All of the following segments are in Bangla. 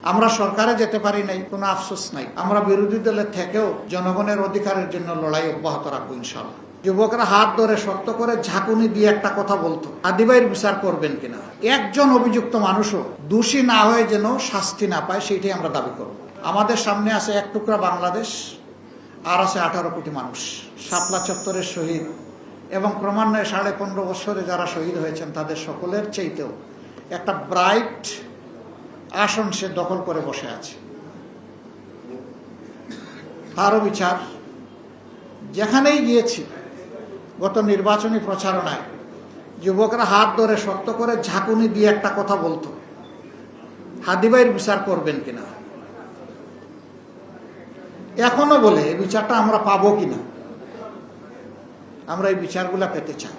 আমরা সরকারে যেতে পারি নাই, কোনো আফসোস নাই। আমরা বিরোধী দলের থেকেও জনগণের অধিকারের জন্য লড়াই অব্যাহত রাখবো ইনশাআল্লাহ। যুবকরা হাত ধরে শক্ত করে ঝাঁকুনি দিয়ে একটা কথা বলতো, আদিবাইয়ের বিচার করবেন কিনা। একজন অভিযুক্ত মানুষও দোষী না হয়ে যেন শাস্তি না পায়, সেইটাই আমরা দাবি করব। আমাদের সামনে আছে এক টুকরা বাংলাদেশ, আর আছে 18 কোটি মানুষ। শাপলা চত্বরের শহীদ এবং ক্রমান্বয়ে 15.5 বছরে যারা শহীদ হয়েছেন তাদের সকলের চাইতেও একটা ব্রাইট আসন সে দখল করে বসে আছে। তারও বিচার। যেখানেই গিয়েছি গত নির্বাচনী প্রচারণায় যুবকরা হাত ধরে শক্ত করে ঝাঁকুনি দিয়ে একটা কথা বলতো, হাদিবাইয়ের বিচার করবেন কিনা। এখনো বলে এই বিচারটা আমরা পাবো কিনা। আমরা এই বিচারগুলা পেতে চাই।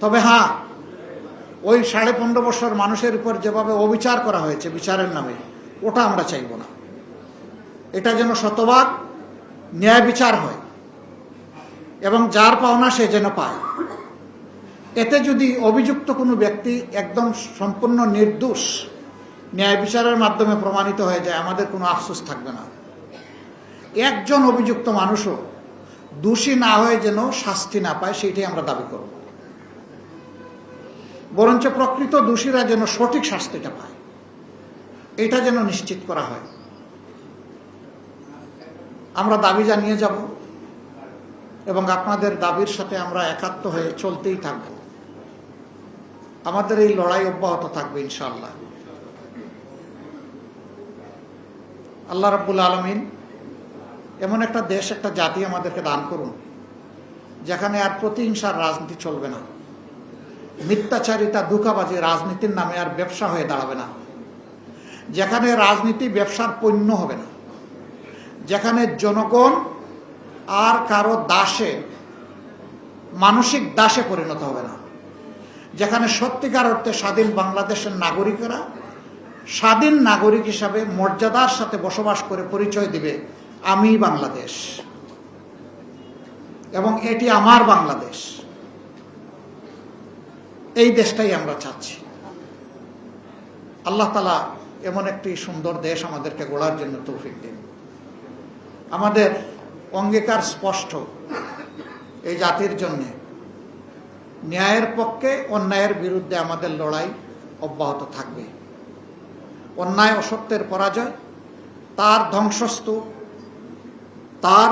তবে হ্যাঁ, ওই 15.5 বছর মানুষের উপর যেভাবে অবিচার করা হয়েছে বিচারের নামে, ওটা আমরা চাইব না। এটা যেন শতভাগ ন্যায় বিচার হয় এবং যার পাওনা সে যেন পায়। এতে যদি অভিযুক্ত কোনো ব্যক্তি একদম সম্পূর্ণ নির্দোষ ন্যায় বিচারের মাধ্যমে প্রমাণিত হয়ে যায়, আমাদের কোনো আফসোস থাকবে না। একজন অভিযুক্ত মানুষও দোষী না হয়ে যেন শাস্তি না পায়, সেইটাই আমরা দাবি করব। বরঞ্চ প্রকৃত দোষীরা যেন সঠিক শাস্তিটা পায়, এটা যেন নিশ্চিত করা হয়। আমরা দাবি জানিয়ে যাব এবং আপনাদের দাবির সাথে আমরা একাত্ম হয়ে চলতেই থাকব। আমাদের এই লড়াই অব্যাহত থাকবে ইনশাআল্লাহ। আল্লাহ রাব্বুল আলামিন এমন একটা দেশ, একটা জাতি আমাদেরকে দান করুন যেখানে আর প্রতিহিংসার রাজনীতি চলবে না, মিথ্যাচারিতা ধোঁকাবাজি রাজনীতির নামে আর ব্যবসা হয়ে দাঁড়াবে না, যেখানে রাজনীতি ব্যবসার পণ্য হবে না, যেখানে জনগণ আর কারো দাসে, মানসিক দাসে পরিণত হবে না, যেখানে সত্যিকার অর্থে স্বাধীন বাংলাদেশের নাগরিকেরা স্বাধীন নাগরিক হিসাবে মর্যাদার সাথে বসবাস করে পরিচয় দিবে, আমি বাংলাদেশ এবং এটি আমার বাংলাদেশ। এই দেশটাই আমরা চাচ্ছি। আল্লাহ তাআলা এমন একটি সুন্দর দেশ আমাদেরকে গড়ার জন্য তৌফিক দিন। আমাদের অঙ্গীকার স্পষ্ট, এই জাতির জন্য ন্যায়ের পক্ষে, অন্যায়ের বিরুদ্ধে আমাদের লড়াই অব্যাহত থাকবে। অন্যায় অসত্যের পরাজয়, তার ধ্বংসস্তূপ, তার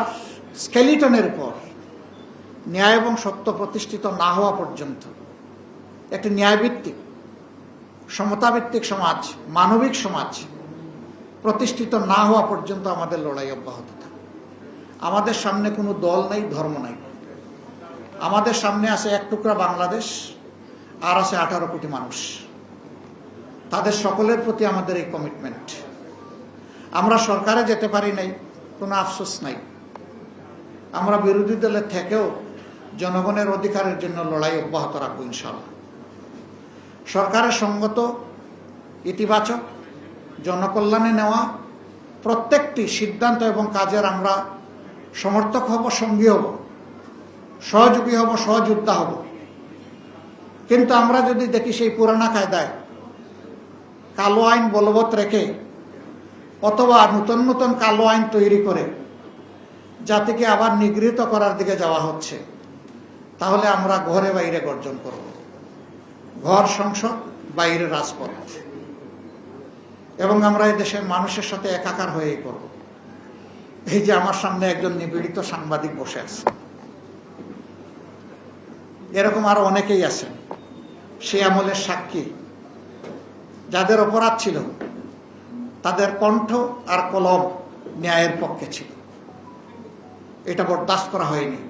স্কেলিটনের পর ন্যায় এবং সত্য প্রতিষ্ঠিত না হওয়া পর্যন্ত একটি ন্যায়ভিত্তিক, সমতাভিত্তিক সমাজ, মানবিক সমাজ প্রতিষ্ঠিত না হওয়া পর্যন্ত আমাদের লড়াই অব্যাহত থাকে। আমাদের সামনে কোনো দল নেই, ধর্ম নাই। আমাদের সামনে আছে এক টুকরা বাংলাদেশ, আর আছে 18 কোটি মানুষ। তাদের সকলের প্রতি আমাদের এই কমিটমেন্ট। আমরা সরকারে যেতে পারি নাই, কোনো আফসোস নাই। আমরা বিরোধী দলের থেকেও জনগণের অধিকারের জন্য লড়াই অব্যাহত রাখবো ইনশাআল্লাহ। সরকারের সঙ্গত, ইতিবাচক, জনকল্যাণে নেওয়া প্রত্যেকটি সিদ্ধান্ত এবং কাজের আমরা সমর্থক হব, সঙ্গী হব, সহযোগী হব, সহযোদ্ধা হব। কিন্তু আমরা যদি দেখি সেই পুরানা কায়দায় কালো আইন বলবৎ রেখে অথবা নতুন নতুন কালো আইন তৈরি করে জাতিকে আবার নিগৃহীত করার দিকে যাওয়া হচ্ছে, তাহলে আমরা ঘরে বাইরে গর্জন করব। ঘর সংসদ, বাইরে রাজপথ, এবং আমরা এই দেশের মানুষের সাথে একাকার হয়েই করব। এই যে আমার সামনে একজন নিপীড়িত সাংবাদিক বসে আছে, এরকম আরো অনেকেই আছেন সে আমলের সাক্ষী, যাদের অপরাধ ছিল, তাদের কণ্ঠ আর কলম ন্যায়ের পক্ষে ছিল। এটা বরদাস্ত করা হয়নি।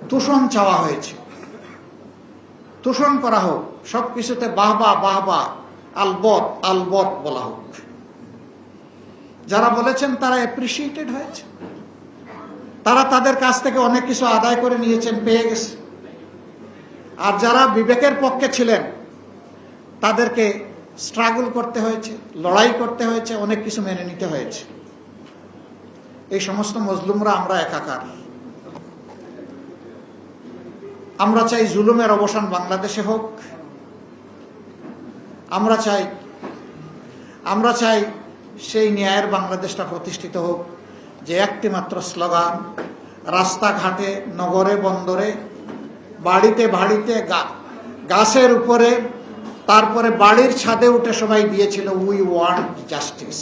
তোষণ চাওয়া হয়েছে, তোষণ করা হোক, সবকিছুতে বাহবা বাহবা, আলবত আলবত বলা হোক। যারা বলেছেন তারা অ্যাপ্রিসিয়েটেড হয়েছে, তারা তাদের কাছ থেকে অনেক কিছু আদায় করে নিয়েছেন, পেয়ে গেছে। আর যারা বিবেকের পক্ষে ছিলেন তাদেরকে স্ট্রাগল করতে হয়েছে, লড়াই করতে হয়েছে, অনেক কিছু মেনে নিতে হয়েছে। এই সমস্ত মজলুমরা আমরা একাকার। আমরা চাই জুলুমের অবসান বাংলাদেশে হোক। আমরা চাই আমরা চাই সেই ন্যায়ের বাংলাদেশটা প্রতিষ্ঠিত হোক, যে একটি মাত্র স্লোগান রাস্তাঘাটে, নগরে, বন্দরে, বাড়িতে বাড়িতে, গাছের উপরে, তারপরে বাড়ির ছাদে উঠে সবাই দিয়েছিল, উই ওয়ান্ট জাস্টিস।